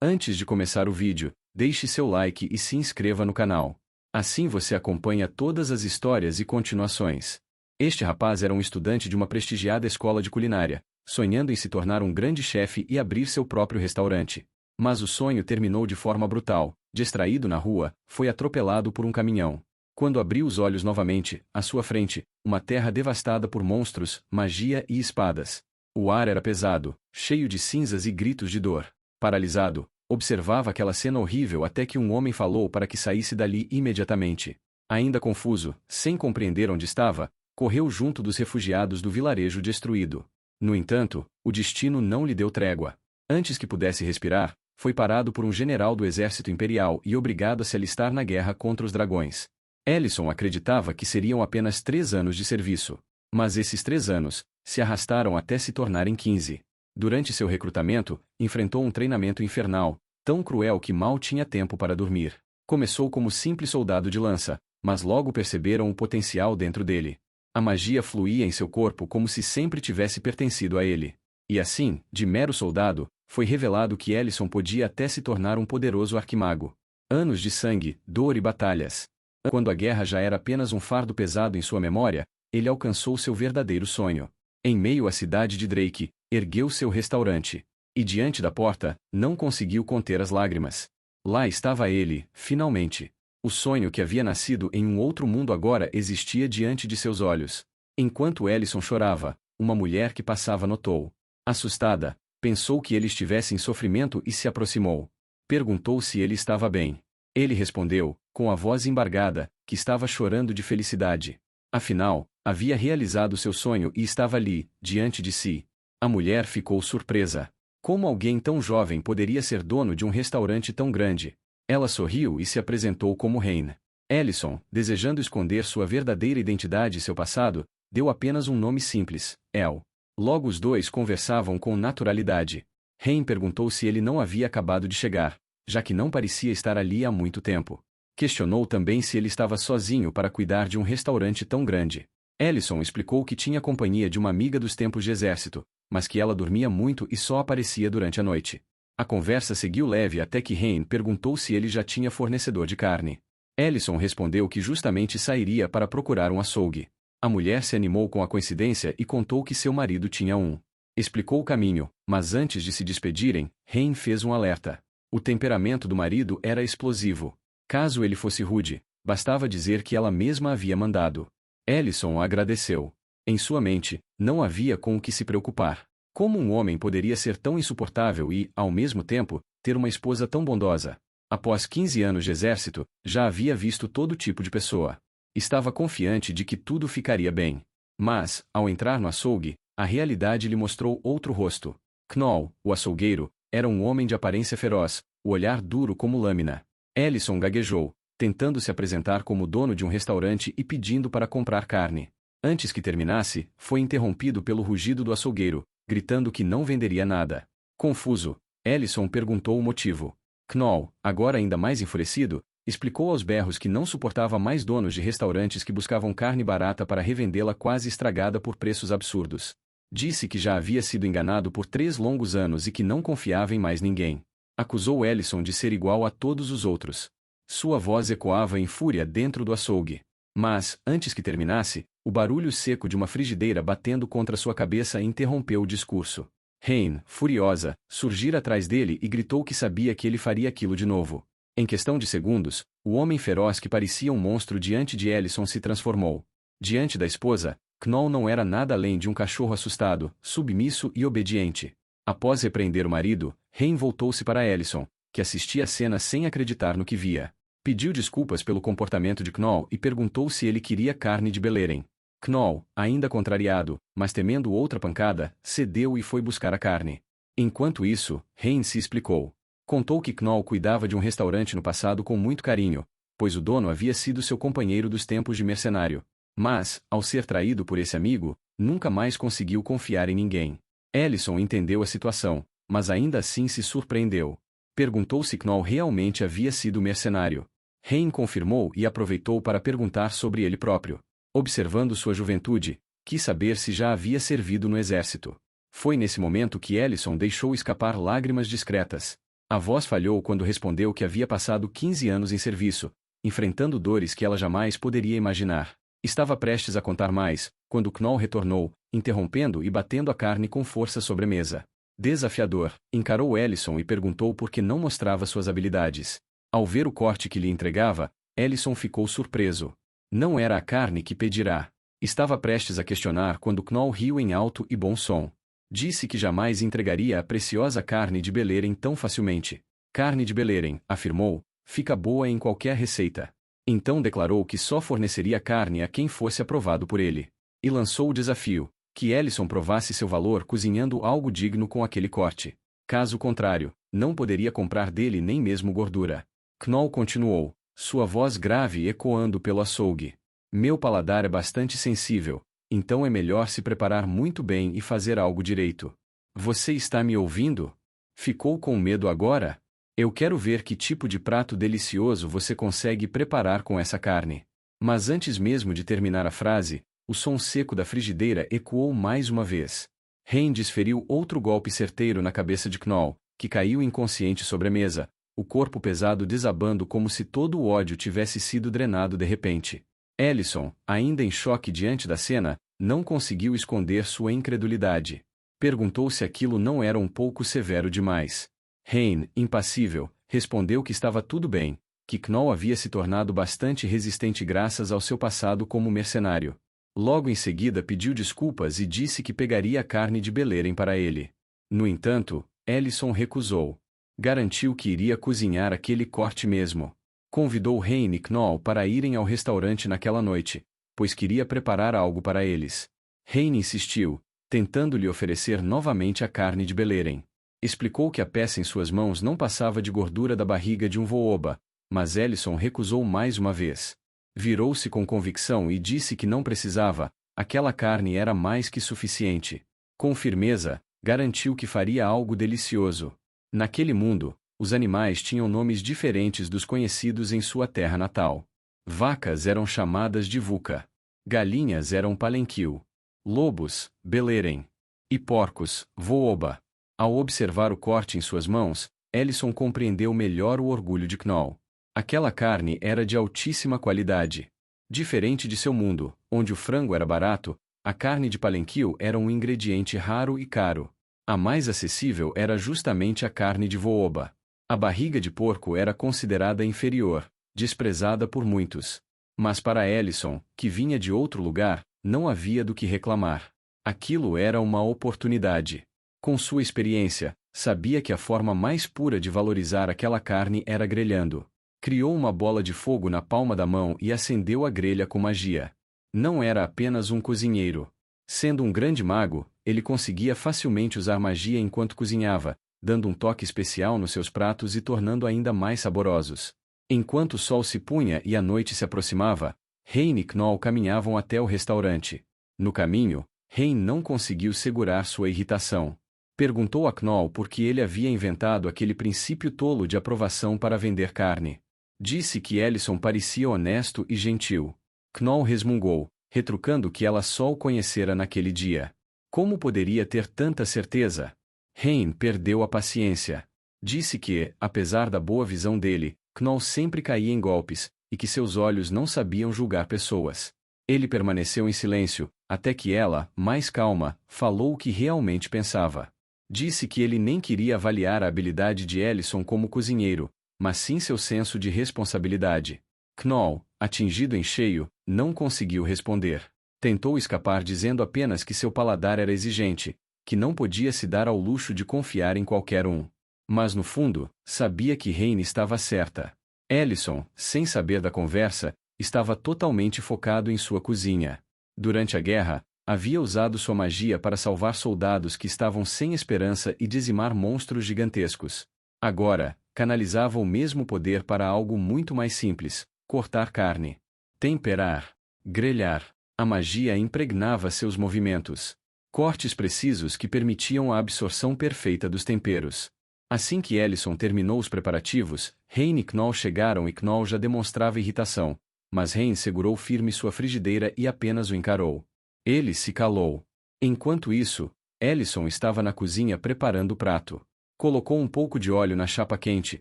Antes de começar o vídeo, deixe seu like e se inscreva no canal. Assim você acompanha todas as histórias e continuações. Este rapaz era um estudante de uma prestigiada escola de culinária, sonhando em se tornar um grande chefe e abrir seu próprio restaurante. Mas o sonho terminou de forma brutal. Distraído na rua, foi atropelado por um caminhão. Quando abriu os olhos novamente, à sua frente, uma terra devastada por monstros, magia e espadas. O ar era pesado, cheio de cinzas e gritos de dor. Paralisado, observava aquela cena horrível até que um homem falou para que saísse dali imediatamente. Ainda confuso, sem compreender onde estava, correu junto dos refugiados do vilarejo destruído. No entanto, o destino não lhe deu trégua. Antes que pudesse respirar, foi parado por um general do exército imperial e obrigado a se alistar na guerra contra os dragões. Ellison acreditava que seriam apenas 3 anos de serviço. Mas esses 3 anos se arrastaram até se tornarem 15. Durante seu recrutamento, enfrentou um treinamento infernal, tão cruel que mal tinha tempo para dormir. Começou como simples soldado de lança, mas logo perceberam o potencial dentro dele. A magia fluía em seu corpo como se sempre tivesse pertencido a ele. E assim, de mero soldado, foi revelado que Ellison podia até se tornar um poderoso arquimago. Anos de sangue, dor e batalhas. Quando a guerra já era apenas um fardo pesado em sua memória, ele alcançou seu verdadeiro sonho. Em meio à cidade de Drake, ergueu seu restaurante. E diante da porta, não conseguiu conter as lágrimas. Lá estava ele, finalmente. O sonho que havia nascido em um outro mundo agora existia diante de seus olhos. Enquanto Ellison chorava, uma mulher que passava notou. Assustada, pensou que ele estivesse em sofrimento e se aproximou. Perguntou se ele estava bem. Ele respondeu, com a voz embargada, que estava chorando de felicidade. Afinal, havia realizado seu sonho e estava ali, diante de si. A mulher ficou surpresa. Como alguém tão jovem poderia ser dono de um restaurante tão grande? Ela sorriu e se apresentou como Rain. Ellison, desejando esconder sua verdadeira identidade e seu passado, deu apenas um nome simples, El. Logo os dois conversavam com naturalidade. Rain perguntou se ele não havia acabado de chegar, já que não parecia estar ali há muito tempo. Questionou também se ele estava sozinho para cuidar de um restaurante tão grande. Ellison explicou que tinha companhia de uma amiga dos tempos de exército, mas que ela dormia muito e só aparecia durante a noite. A conversa seguiu leve até que Rain perguntou se ele já tinha fornecedor de carne. Ellison respondeu que justamente sairia para procurar um açougue. A mulher se animou com a coincidência e contou que seu marido tinha um. Explicou o caminho, mas antes de se despedirem, Rain fez um alerta. O temperamento do marido era explosivo. Caso ele fosse rude, bastava dizer que ela mesma havia mandado. Ellison agradeceu. Em sua mente, não havia com o que se preocupar. Como um homem poderia ser tão insuportável e, ao mesmo tempo, ter uma esposa tão bondosa? Após 15 anos de exército, já havia visto todo tipo de pessoa. Estava confiante de que tudo ficaria bem. Mas, ao entrar no açougue, a realidade lhe mostrou outro rosto. Knoll, o açougueiro, era um homem de aparência feroz, o olhar duro como lâmina. Ellison gaguejou, tentando se apresentar como dono de um restaurante e pedindo para comprar carne. Antes que terminasse, foi interrompido pelo rugido do açougueiro, gritando que não venderia nada. Confuso, Ellison perguntou o motivo. Knoll, agora ainda mais enfurecido, explicou aos berros que não suportava mais donos de restaurantes que buscavam carne barata para revendê-la quase estragada por preços absurdos. Disse que já havia sido enganado por 3 longos anos e que não confiava em mais ninguém. Acusou Ellison de ser igual a todos os outros. Sua voz ecoava em fúria dentro do açougue. Mas, antes que terminasse, o barulho seco de uma frigideira batendo contra sua cabeça interrompeu o discurso. Rain, furiosa, surgira atrás dele e gritou que sabia que ele faria aquilo de novo. Em questão de segundos, o homem feroz que parecia um monstro diante de Ellison se transformou. Diante da esposa, Knoll não era nada além de um cachorro assustado, submisso e obediente. Após repreender o marido, Rain voltou-se para Ellison, que assistia a cena sem acreditar no que via. Pediu desculpas pelo comportamento de Knoll e perguntou se ele queria carne de Beleren. Knoll, ainda contrariado, mas temendo outra pancada, cedeu e foi buscar a carne. Enquanto isso, Rain se explicou. Contou que Knoll cuidava de um restaurante no passado com muito carinho, pois o dono havia sido seu companheiro dos tempos de mercenário. Mas, ao ser traído por esse amigo, nunca mais conseguiu confiar em ninguém. Ellison entendeu a situação, mas ainda assim se surpreendeu. Perguntou se Knoll realmente havia sido mercenário. Rain confirmou e aproveitou para perguntar sobre ele próprio. Observando sua juventude, quis saber se já havia servido no exército. Foi nesse momento que Ellison deixou escapar lágrimas discretas. A voz falhou quando respondeu que havia passado 15 anos em serviço, enfrentando dores que ela jamais poderia imaginar. Estava prestes a contar mais, quando Knoll retornou, interrompendo e batendo a carne com força sobre a mesa. Desafiador, encarou Ellison e perguntou por que não mostrava suas habilidades. Ao ver o corte que lhe entregava, Ellison ficou surpreso. Não era a carne que pedirá. Estava prestes a questionar quando Knoll riu em alto e bom som. Disse que jamais entregaria a preciosa carne de Beleren tão facilmente. Carne de Beleren, afirmou, fica boa em qualquer receita. Então declarou que só forneceria carne a quem fosse aprovado por ele. E lançou o desafio, que Ellison provasse seu valor cozinhando algo digno com aquele corte. Caso contrário, não poderia comprar dele nem mesmo gordura. Knoll continuou, sua voz grave ecoando pelo açougue. Meu paladar é bastante sensível, então é melhor se preparar muito bem e fazer algo direito. Você está me ouvindo? Ficou com medo agora? Eu quero ver que tipo de prato delicioso você consegue preparar com essa carne. Mas antes mesmo de terminar a frase, o som seco da frigideira ecoou mais uma vez. Hein desferiu outro golpe certeiro na cabeça de Knoll, que caiu inconsciente sobre a mesa, o corpo pesado desabando como se todo o ódio tivesse sido drenado de repente. Ellison, ainda em choque diante da cena, não conseguiu esconder sua incredulidade. Perguntou se aquilo não era um pouco severo demais. Hein, impassível, respondeu que estava tudo bem, que Knoll havia se tornado bastante resistente graças ao seu passado como mercenário. Logo em seguida pediu desculpas e disse que pegaria a carne de Beleren para ele. No entanto, Ellison recusou. Garantiu que iria cozinhar aquele corte mesmo. Convidou Hein e Knoll para irem ao restaurante naquela noite, pois queria preparar algo para eles. Hein insistiu, tentando lhe oferecer novamente a carne de Beleren. Explicou que a peça em suas mãos não passava de gordura da barriga de um vooba, mas Ellison recusou mais uma vez. Virou-se com convicção e disse que não precisava, aquela carne era mais que suficiente. Com firmeza, garantiu que faria algo delicioso. Naquele mundo, os animais tinham nomes diferentes dos conhecidos em sua terra natal. Vacas eram chamadas de Vuca. Galinhas eram Palenquil. Lobos, Beleren. E porcos, Vooba. Ao observar o corte em suas mãos, Ellison compreendeu melhor o orgulho de Knoll. Aquela carne era de altíssima qualidade. Diferente de seu mundo, onde o frango era barato, a carne de Palenquil era um ingrediente raro e caro. A mais acessível era justamente a carne de Vooba. A barriga de porco era considerada inferior, desprezada por muitos. Mas para Ellison, que vinha de outro lugar, não havia do que reclamar. Aquilo era uma oportunidade. Com sua experiência, sabia que a forma mais pura de valorizar aquela carne era grelhando. Criou uma bola de fogo na palma da mão e acendeu a grelha com magia. Não era apenas um cozinheiro. Sendo um grande mago, ele conseguia facilmente usar magia enquanto cozinhava, dando um toque especial nos seus pratos e tornando ainda mais saborosos. Enquanto o sol se punha e a noite se aproximava, Hein e Knoll caminhavam até o restaurante. No caminho, Hein não conseguiu segurar sua irritação. Perguntou a Knoll por que ele havia inventado aquele princípio tolo de aprovação para vender carne. Disse que Ellison parecia honesto e gentil. Knoll resmungou, retrucando que ela só o conhecera naquele dia. Como poderia ter tanta certeza? Hein perdeu a paciência. Disse que, apesar da boa visão dele, Knoll sempre caía em golpes, e que seus olhos não sabiam julgar pessoas. Ele permaneceu em silêncio, até que ela, mais calma, falou o que realmente pensava. Disse que ele nem queria avaliar a habilidade de Ellison como cozinheiro, mas sim seu senso de responsabilidade. Knoll, atingido em cheio, não conseguiu responder. Tentou escapar dizendo apenas que seu paladar era exigente, que não podia se dar ao luxo de confiar em qualquer um. Mas no fundo, sabia que Hein estava certa. Ellison, sem saber da conversa, estava totalmente focado em sua cozinha. Durante a guerra, havia usado sua magia para salvar soldados que estavam sem esperança e dizimar monstros gigantescos. Agora, canalizava o mesmo poder para algo muito mais simples: cortar carne. Temperar. Grelhar. A magia impregnava seus movimentos. Cortes precisos que permitiam a absorção perfeita dos temperos. Assim que Ellison terminou os preparativos, Hein e Knoll chegaram e Knoll já demonstrava irritação, mas Hein segurou firme sua frigideira e apenas o encarou. Ele se calou. Enquanto isso, Ellison estava na cozinha preparando o prato. Colocou um pouco de óleo na chapa quente,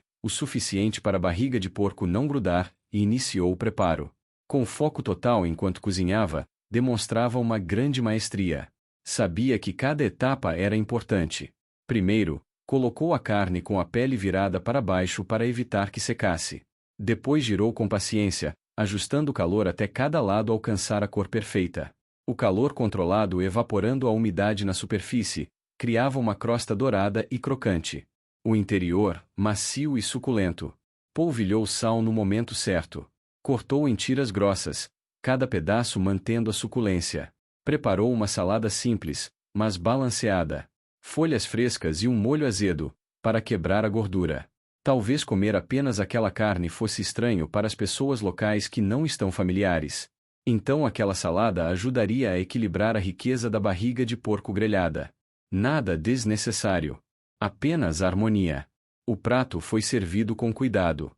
o suficiente para a barriga de porco não grudar, e iniciou o preparo. Com foco total enquanto cozinhava, demonstrava uma grande maestria. Sabia que cada etapa era importante. Primeiro, colocou a carne com a pele virada para baixo para evitar que secasse. Depois girou com paciência, ajustando o calor até cada lado alcançar a cor perfeita. O calor controlado evaporando a umidade na superfície, criava uma crosta dourada e crocante. O interior, macio e suculento. Polvilhou sal no momento certo. Cortou em tiras grossas, cada pedaço mantendo a suculência. Preparou uma salada simples, mas balanceada. Folhas frescas e um molho azedo, para quebrar a gordura. Talvez comer apenas aquela carne fosse estranho para as pessoas locais que não estão familiares. Então aquela salada ajudaria a equilibrar a riqueza da barriga de porco grelhada. Nada desnecessário. Apenas harmonia. O prato foi servido com cuidado.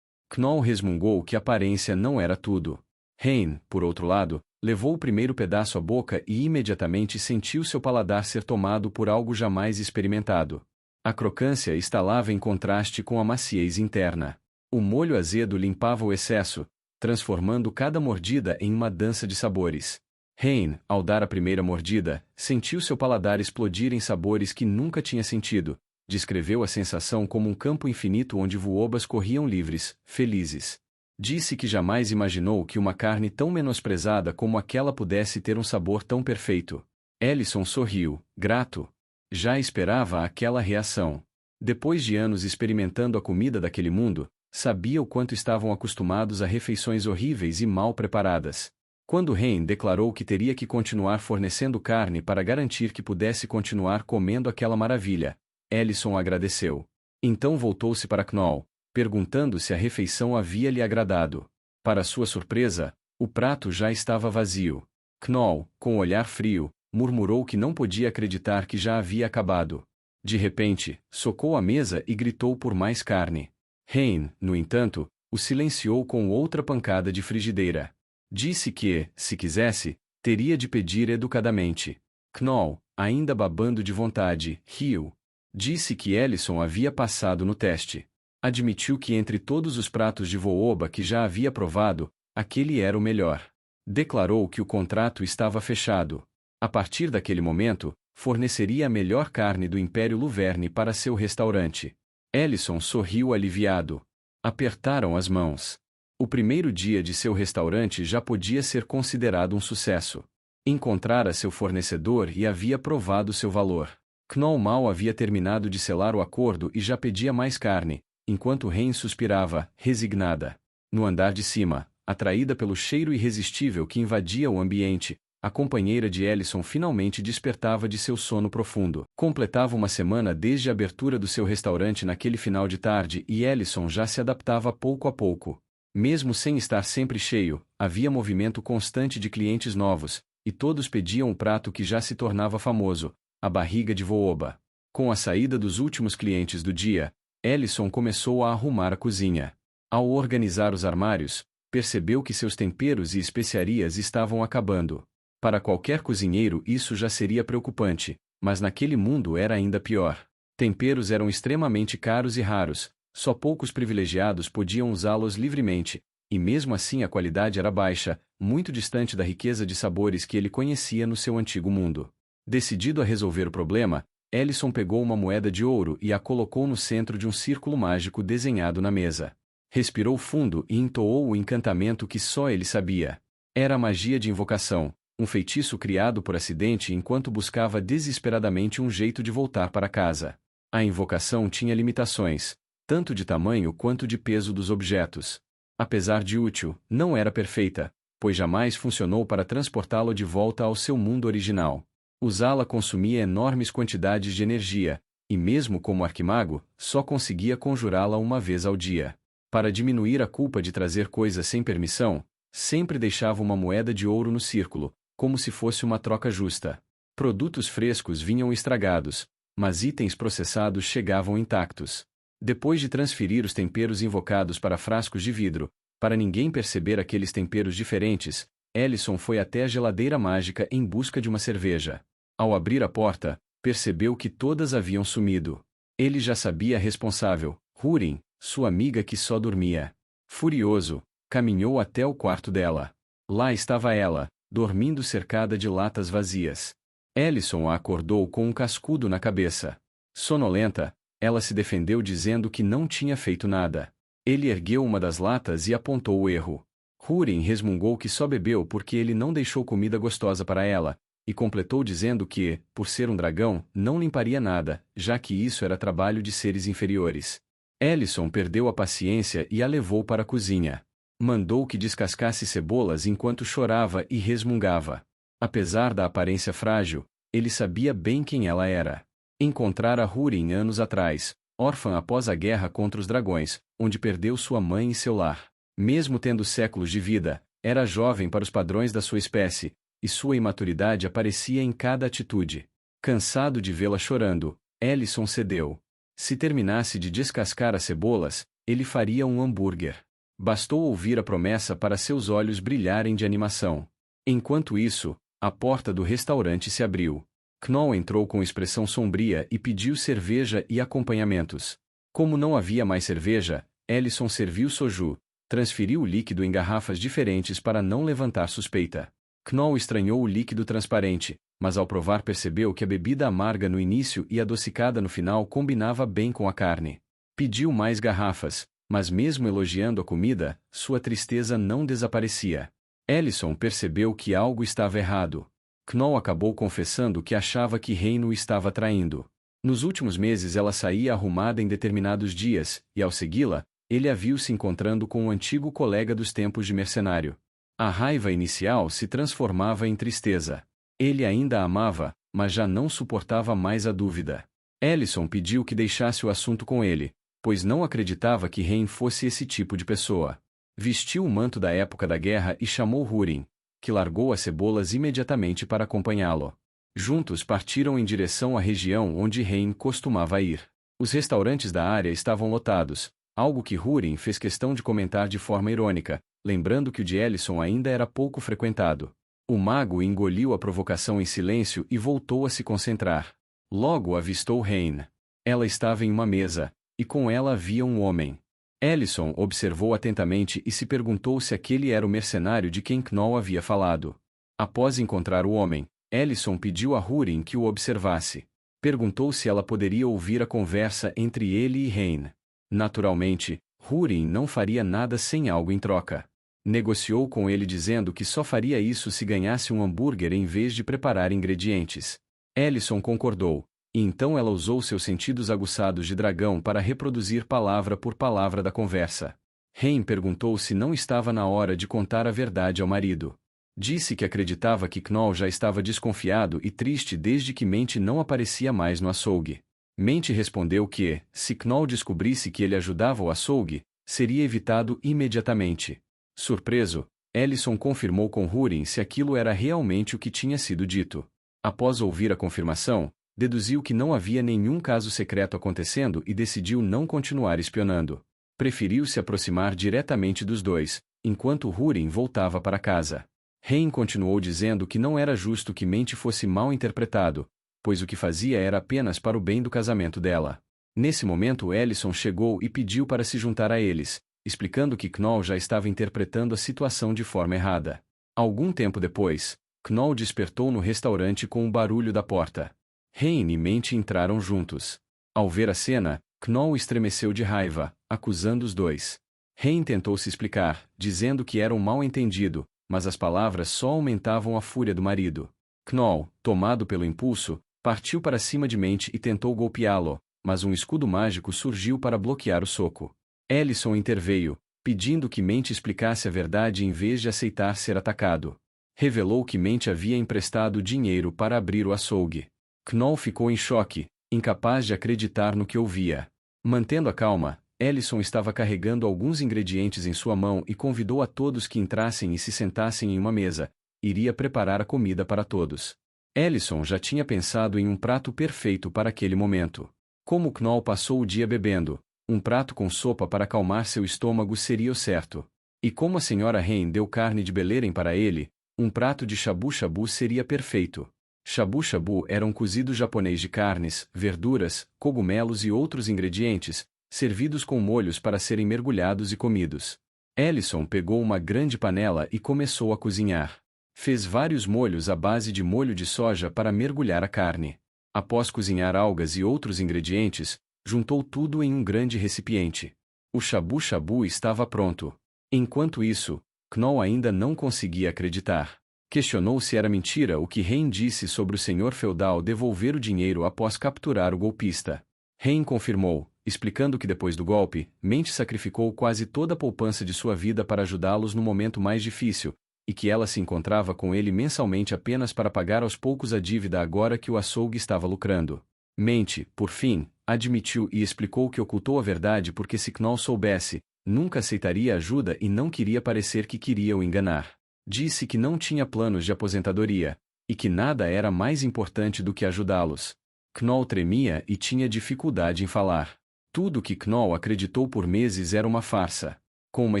Knoll resmungou que a aparência não era tudo. Hein, por outro lado, levou o primeiro pedaço à boca e imediatamente sentiu seu paladar ser tomado por algo jamais experimentado. A crocância estalava em contraste com a maciez interna. O molho azedo limpava o excesso, transformando cada mordida em uma dança de sabores. Hein, ao dar a primeira mordida, sentiu seu paladar explodir em sabores que nunca tinha sentido. Descreveu a sensação como um campo infinito onde voobas corriam livres, felizes. Disse que jamais imaginou que uma carne tão menosprezada como aquela pudesse ter um sabor tão perfeito. Ellison sorriu, grato. Já esperava aquela reação. Depois de anos experimentando a comida daquele mundo, sabia o quanto estavam acostumados a refeições horríveis e mal preparadas. Quando Hein declarou que teria que continuar fornecendo carne para garantir que pudesse continuar comendo aquela maravilha, Ellison agradeceu. Então voltou-se para Knoll, perguntando se a refeição havia lhe agradado. Para sua surpresa, o prato já estava vazio. Knoll, com o olhar frio, murmurou que não podia acreditar que já havia acabado. De repente, socou a mesa e gritou por mais carne. Hein, no entanto, o silenciou com outra pancada de frigideira. Disse que, se quisesse, teria de pedir educadamente. Knoll, ainda babando de vontade, riu. Disse que Ellison havia passado no teste. Admitiu que entre todos os pratos de Vooba que já havia provado, aquele era o melhor. Declarou que o contrato estava fechado. A partir daquele momento, forneceria a melhor carne do Império Luverne para seu restaurante. Ellison sorriu aliviado. Apertaram as mãos. O primeiro dia de seu restaurante já podia ser considerado um sucesso. Encontrara seu fornecedor e havia provado seu valor. Knoll mal havia terminado de selar o acordo e já pedia mais carne, enquanto Hein suspirava, resignada. No andar de cima, atraída pelo cheiro irresistível que invadia o ambiente, a companheira de Ellison finalmente despertava de seu sono profundo. Completava uma semana desde a abertura do seu restaurante naquele final de tarde e Ellison já se adaptava pouco a pouco. Mesmo sem estar sempre cheio, havia movimento constante de clientes novos, e todos pediam o prato que já se tornava famoso, a barriga de Vooba. Com a saída dos últimos clientes do dia, Ellison começou a arrumar a cozinha. Ao organizar os armários, percebeu que seus temperos e especiarias estavam acabando. Para qualquer cozinheiro isso já seria preocupante, mas naquele mundo era ainda pior. Temperos eram extremamente caros e raros, só poucos privilegiados podiam usá-los livremente, e mesmo assim a qualidade era baixa, muito distante da riqueza de sabores que ele conhecia no seu antigo mundo. Decidido a resolver o problema, Ellison pegou uma moeda de ouro e a colocou no centro de um círculo mágico desenhado na mesa. Respirou fundo e entoou o encantamento que só ele sabia. Era a magia de invocação, um feitiço criado por acidente enquanto buscava desesperadamente um jeito de voltar para casa. A invocação tinha limitações, tanto de tamanho quanto de peso dos objetos. Apesar de útil, não era perfeita, pois jamais funcionou para transportá-lo de volta ao seu mundo original. Usá-la consumia enormes quantidades de energia, e mesmo como arquimago, só conseguia conjurá-la uma vez ao dia. Para diminuir a culpa de trazer coisas sem permissão, sempre deixava uma moeda de ouro no círculo, como se fosse uma troca justa. Produtos frescos vinham estragados, mas itens processados chegavam intactos. Depois de transferir os temperos invocados para frascos de vidro, para ninguém perceber aqueles temperos diferentes, Ellison foi até a geladeira mágica em busca de uma cerveja. Ao abrir a porta, percebeu que todas haviam sumido. Ele já sabia a responsável, Húrin, sua amiga que só dormia. Furioso, caminhou até o quarto dela. Lá estava ela, dormindo cercada de latas vazias. Ellison a acordou com um cascudo na cabeça. Sonolenta, ela se defendeu dizendo que não tinha feito nada. Ele ergueu uma das latas e apontou o erro. Húrin resmungou que só bebeu porque ele não deixou comida gostosa para ela, e completou dizendo que, por ser um dragão, não limparia nada, já que isso era trabalho de seres inferiores. Ellison perdeu a paciência e a levou para a cozinha. Mandou que descascasse cebolas enquanto chorava e resmungava. Apesar da aparência frágil, ele sabia bem quem ela era. Encontrara Húrin anos atrás, órfã após a guerra contra os dragões, onde perdeu sua mãe e seu lar. Mesmo tendo séculos de vida, era jovem para os padrões da sua espécie, e sua imaturidade aparecia em cada atitude. Cansado de vê-la chorando, Ellison cedeu. Se terminasse de descascar as cebolas, ele faria um hambúrguer. Bastou ouvir a promessa para seus olhos brilharem de animação. Enquanto isso, a porta do restaurante se abriu. Knoll entrou com expressão sombria e pediu cerveja e acompanhamentos. Como não havia mais cerveja, Ellison serviu soju, transferiu o líquido em garrafas diferentes para não levantar suspeita. Knoll estranhou o líquido transparente, mas ao provar percebeu que a bebida amarga no início e adocicada no final combinava bem com a carne. Pediu mais garrafas, mas mesmo elogiando a comida, sua tristeza não desaparecia. Ellison percebeu que algo estava errado. Knoll acabou confessando que achava que Reino o estava traindo. Nos últimos meses ela saía arrumada em determinados dias, e ao segui-la, ele a viu se encontrando com um antigo colega dos tempos de mercenário. A raiva inicial se transformava em tristeza. Ele ainda a amava, mas já não suportava mais a dúvida. Ellison pediu que deixasse o assunto com ele, pois não acreditava que Rein fosse esse tipo de pessoa. Vestiu o manto da época da guerra e chamou Húrin, que largou as cebolas imediatamente para acompanhá-lo. Juntos partiram em direção à região onde Rein costumava ir. Os restaurantes da área estavam lotados, algo que Húrin fez questão de comentar de forma irônica, lembrando que o de Ellison ainda era pouco frequentado. O mago engoliu a provocação em silêncio e voltou a se concentrar. Logo avistou Rein. Ela estava em uma mesa, e com ela havia um homem. Ellison observou atentamente e se perguntou se aquele era o mercenário de quem Knoll havia falado. Após encontrar o homem, Ellison pediu a Húrin que o observasse. Perguntou se ela poderia ouvir a conversa entre ele e Rein. Naturalmente, Húrin não faria nada sem algo em troca. Negociou com ele dizendo que só faria isso se ganhasse um hambúrguer em vez de preparar ingredientes. Ellison concordou, e então ela usou seus sentidos aguçados de dragão para reproduzir palavra por palavra da conversa. Rein perguntou se não estava na hora de contar a verdade ao marido. Disse que acreditava que Knoll já estava desconfiado e triste desde que Mente não aparecia mais no açougue. Mente respondeu que, se Knoll descobrisse que ele ajudava o açougue, seria evitado imediatamente. Surpreso, Ellison confirmou com Húrin se aquilo era realmente o que tinha sido dito. Após ouvir a confirmação, deduziu que não havia nenhum caso secreto acontecendo e decidiu não continuar espionando. Preferiu se aproximar diretamente dos dois, enquanto Húrin voltava para casa. Rein continuou dizendo que não era justo que Mente fosse mal interpretado, pois o que fazia era apenas para o bem do casamento dela. Nesse momento Ellison chegou e pediu para se juntar a eles, explicando que Knoll já estava interpretando a situação de forma errada. Algum tempo depois, Knoll despertou no restaurante com o barulho da porta. Rein e Mente entraram juntos. Ao ver a cena, Knoll estremeceu de raiva, acusando os dois. Rein tentou se explicar, dizendo que era um mal-entendido, mas as palavras só aumentavam a fúria do marido. Knoll, tomado pelo impulso, partiu para cima de Mente e tentou golpeá-lo, mas um escudo mágico surgiu para bloquear o soco. Ellison interveio, pedindo que Mente explicasse a verdade em vez de aceitar ser atacado. Revelou que Mente havia emprestado dinheiro para abrir o açougue. Knoll ficou em choque, incapaz de acreditar no que ouvia. Mantendo a calma, Ellison estava carregando alguns ingredientes em sua mão e convidou a todos que entrassem e se sentassem em uma mesa. Iria preparar a comida para todos. Ellison já tinha pensado em um prato perfeito para aquele momento. Como Knoll passou o dia bebendo, um prato com sopa para acalmar seu estômago seria o certo. E como a senhora Rein deu carne de Beleren para ele, um prato de shabu-shabu seria perfeito. Shabu shabu era um cozido japonês de carnes, verduras, cogumelos e outros ingredientes, servidos com molhos para serem mergulhados e comidos. Ellison pegou uma grande panela e começou a cozinhar. Fez vários molhos à base de molho de soja para mergulhar a carne. Após cozinhar algas e outros ingredientes, juntou tudo em um grande recipiente. O shabu shabu estava pronto. Enquanto isso, Knoll ainda não conseguia acreditar. Questionou se era mentira o que Hein disse sobre o senhor feudal devolver o dinheiro após capturar o golpista. Hein confirmou, explicando que depois do golpe, Mente sacrificou quase toda a poupança de sua vida para ajudá-los no momento mais difícil, e que ela se encontrava com ele mensalmente apenas para pagar aos poucos a dívida agora que o açougue estava lucrando. Mente, por fim, admitiu e explicou que ocultou a verdade porque se Knoll soubesse, nunca aceitaria ajuda e não queria parecer que queria o enganar. Disse que não tinha planos de aposentadoria, e que nada era mais importante do que ajudá-los. Knoll tremia e tinha dificuldade em falar. Tudo que Knoll acreditou por meses era uma farsa. Com uma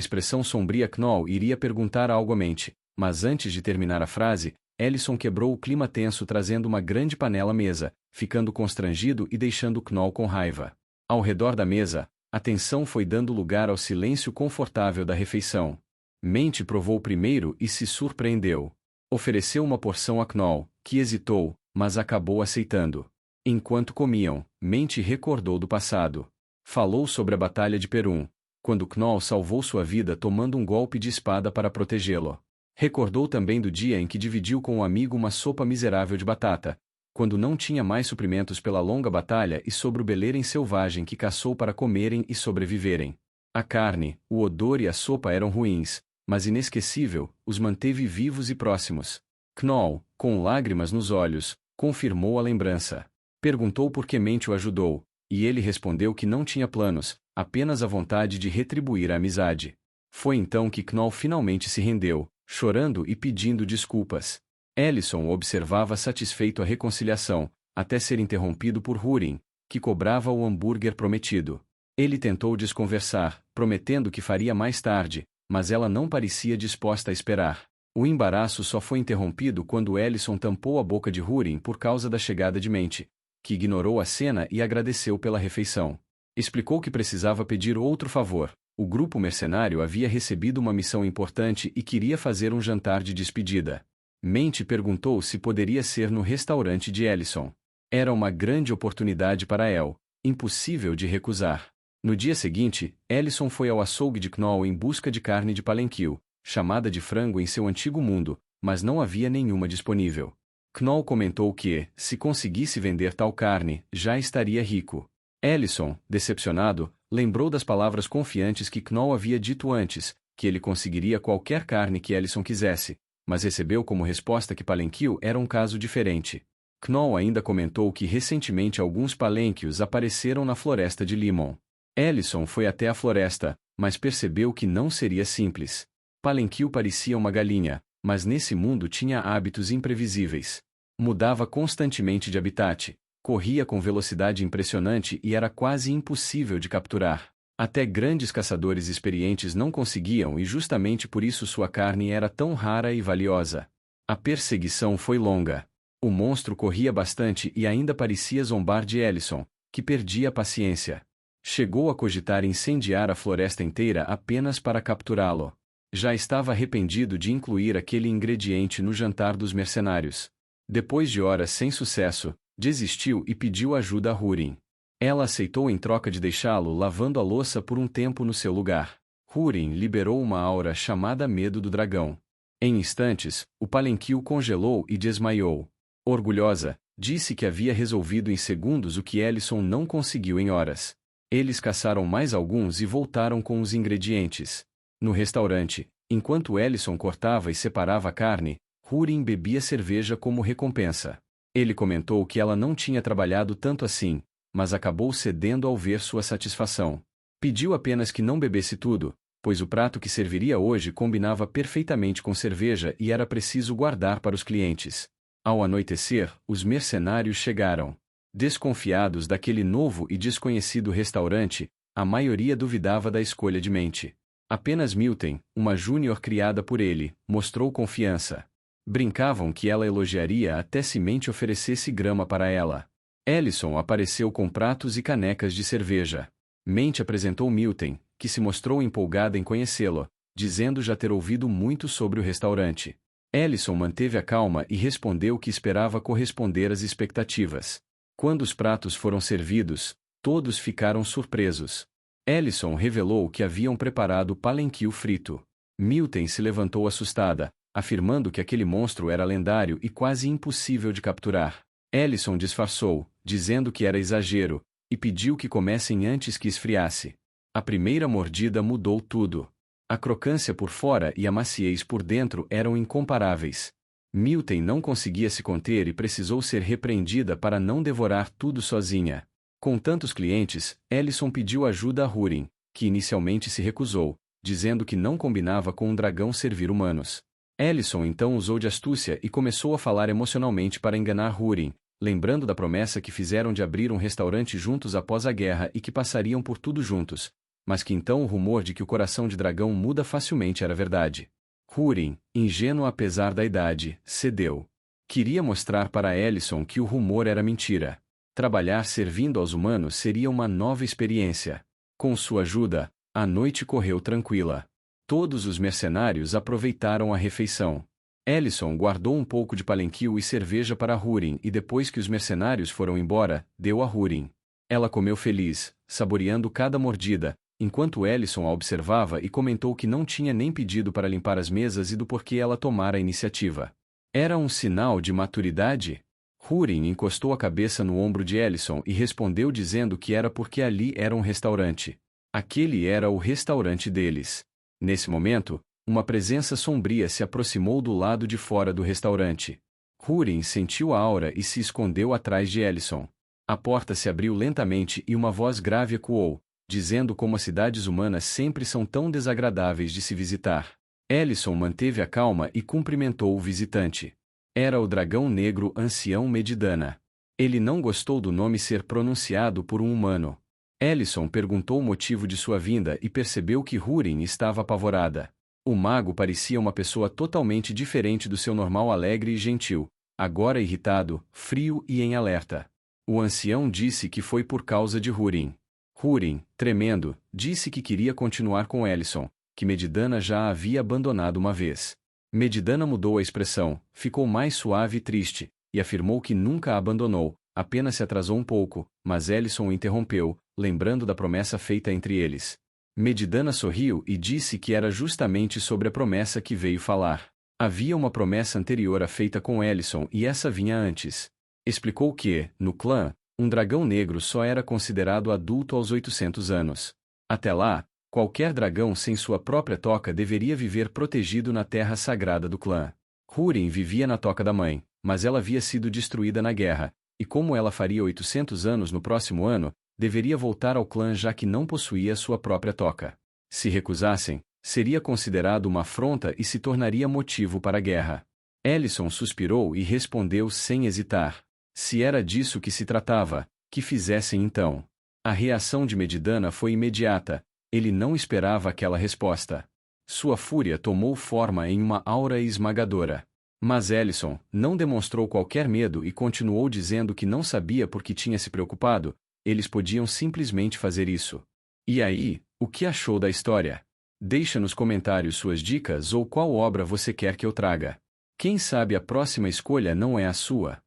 expressão sombria, Knoll iria perguntar algo à Mente, mas antes de terminar a frase, Ellison quebrou o clima tenso trazendo uma grande panela à mesa, ficando constrangido e deixando Knoll com raiva. Ao redor da mesa, a tensão foi dando lugar ao silêncio confortável da refeição. Mente provou primeiro e se surpreendeu. Ofereceu uma porção a Knoll, que hesitou, mas acabou aceitando. Enquanto comiam, Mente recordou do passado. Falou sobre a Batalha de Perun, quando Knoll salvou sua vida tomando um golpe de espada para protegê-lo. Recordou também do dia em que dividiu com um amigo uma sopa miserável de batata, quando não tinha mais suprimentos pela longa batalha e sobre o beleirem selvagem que caçou para comerem e sobreviverem. A carne, o odor e a sopa eram ruins, mas inesquecível, os manteve vivos e próximos. Knoll, com lágrimas nos olhos, confirmou a lembrança. Perguntou por que Mente o ajudou, e ele respondeu que não tinha planos, apenas a vontade de retribuir a amizade. Foi então que Knoll finalmente se rendeu, chorando e pedindo desculpas. Ellison observava satisfeito a reconciliação, até ser interrompido por Húrin, que cobrava o hambúrguer prometido. Ele tentou desconversar, prometendo que faria mais tarde, mas ela não parecia disposta a esperar. O embaraço só foi interrompido quando Ellison tampou a boca de Húrin por causa da chegada de Mente, que ignorou a cena e agradeceu pela refeição. Explicou que precisava pedir outro favor. O grupo mercenário havia recebido uma missão importante e queria fazer um jantar de despedida. Mente perguntou se poderia ser no restaurante de Ellison. Era uma grande oportunidade para El, impossível de recusar. No dia seguinte, Ellison foi ao açougue de Knoll em busca de carne de palenquil, chamada de frango em seu antigo mundo, mas não havia nenhuma disponível. Knoll comentou que, se conseguisse vender tal carne, já estaria rico. Ellison, decepcionado, lembrou das palavras confiantes que Knoll havia dito antes, que ele conseguiria qualquer carne que Ellison quisesse, mas recebeu como resposta que palenquil era um caso diferente. Knoll ainda comentou que recentemente alguns palenquios apareceram na floresta de Limon. Ellison foi até a floresta, mas percebeu que não seria simples. Palenquil parecia uma galinha, mas nesse mundo tinha hábitos imprevisíveis. Mudava constantemente de habitat, corria com velocidade impressionante e era quase impossível de capturar. Até grandes caçadores experientes não conseguiam e justamente por isso sua carne era tão rara e valiosa. A perseguição foi longa. O monstro corria bastante e ainda parecia zombar de Ellison, que perdia a paciência. Chegou a cogitar incendiar a floresta inteira apenas para capturá-lo. Já estava arrependido de incluir aquele ingrediente no jantar dos mercenários. Depois de horas sem sucesso, desistiu e pediu ajuda a Húrin. Ela aceitou em troca de deixá-lo lavando a louça por um tempo no seu lugar. Húrin liberou uma aura chamada Medo do Dragão. Em instantes, o palenquil congelou e desmaiou. Orgulhosa, disse que havia resolvido em segundos o que Ellison não conseguiu em horas. Eles caçaram mais alguns e voltaram com os ingredientes. No restaurante, enquanto Ellison cortava e separava a carne, Húrin bebia cerveja como recompensa. Ele comentou que ela não tinha trabalhado tanto assim, mas acabou cedendo ao ver sua satisfação. Pediu apenas que não bebesse tudo, pois o prato que serviria hoje combinava perfeitamente com cerveja e era preciso guardar para os clientes. Ao anoitecer, os mercenários chegaram. Desconfiados daquele novo e desconhecido restaurante, a maioria duvidava da escolha de Mente. Apenas Milton, uma júnior criada por ele, mostrou confiança. Brincavam que ela elogiaria até se Mente oferecesse grama para ela. Ellison apareceu com pratos e canecas de cerveja. Mente apresentou Milton, que se mostrou empolgada em conhecê-lo, dizendo já ter ouvido muito sobre o restaurante. Ellison manteve a calma e respondeu que esperava corresponder às expectativas. Quando os pratos foram servidos, todos ficaram surpresos. Ellison revelou que haviam preparado palenquil frito. Milton se levantou assustada, afirmando que aquele monstro era lendário e quase impossível de capturar. Ellison disfarçou, dizendo que era exagero, e pediu que comessem antes que esfriasse. A primeira mordida mudou tudo. A crocância por fora e a maciez por dentro eram incomparáveis. Milton não conseguia se conter e precisou ser repreendida para não devorar tudo sozinha. Com tantos clientes, Ellison pediu ajuda a Húrin, que inicialmente se recusou, dizendo que não combinava com um dragão servir humanos. Ellison então usou de astúcia e começou a falar emocionalmente para enganar Húrin, lembrando da promessa que fizeram de abrir um restaurante juntos após a guerra e que passariam por tudo juntos, mas que então o rumor de que o coração de dragão muda facilmente era verdade. Húrin, ingênuo apesar da idade, cedeu. Queria mostrar para Ellison que o rumor era mentira. Trabalhar servindo aos humanos seria uma nova experiência. Com sua ajuda, a noite correu tranquila. Todos os mercenários aproveitaram a refeição. Ellison guardou um pouco de palenquil e cerveja para Húrin e depois que os mercenários foram embora, deu a Húrin. Ela comeu feliz, saboreando cada mordida, enquanto Ellison a observava e comentou que não tinha nem pedido para limpar as mesas e do porquê ela tomara a iniciativa. Era um sinal de maturidade? Húrin encostou a cabeça no ombro de Ellison e respondeu dizendo que era porque ali era um restaurante. Aquele era o restaurante deles. Nesse momento, uma presença sombria se aproximou do lado de fora do restaurante. Húrin sentiu a aura e se escondeu atrás de Ellison. A porta se abriu lentamente e uma voz grave ecoou, dizendo como as cidades humanas sempre são tão desagradáveis de se visitar. Ellison manteve a calma e cumprimentou o visitante. Era o dragão negro ancião Medidana. Ele não gostou do nome ser pronunciado por um humano. Ellison perguntou o motivo de sua vinda e percebeu que Húrin estava apavorada. O mago parecia uma pessoa totalmente diferente do seu normal alegre e gentil, agora irritado, frio e em alerta. O ancião disse que foi por causa de Húrin. Húrin, tremendo, disse que queria continuar com Ellison, que Medidana já a havia abandonado uma vez. Medidana mudou a expressão, ficou mais suave e triste, e afirmou que nunca a abandonou, apenas se atrasou um pouco, mas Ellison o interrompeu, lembrando da promessa feita entre eles. Medidana sorriu e disse que era justamente sobre a promessa que veio falar. Havia uma promessa anterior feita com Ellison e essa vinha antes. Explicou que, no clã, um dragão negro só era considerado adulto aos 800 anos. Até lá, qualquer dragão sem sua própria toca deveria viver protegido na terra sagrada do clã. Húrin vivia na toca da mãe, mas ela havia sido destruída na guerra, e como ela faria 800 anos no próximo ano, deveria voltar ao clã já que não possuía sua própria toca. Se recusassem, seria considerado uma afronta e se tornaria motivo para a guerra. Ellison suspirou e respondeu sem hesitar. Se era disso que se tratava, que fizessem então. A reação de Medidana foi imediata, ele não esperava aquela resposta. Sua fúria tomou forma em uma aura esmagadora. Mas Ellison não demonstrou qualquer medo e continuou dizendo que não sabia por que tinha se preocupado, eles podiam simplesmente fazer isso. E aí, o que achou da história? Deixa nos comentários suas dicas ou qual obra você quer que eu traga. Quem sabe a próxima escolha não é a sua.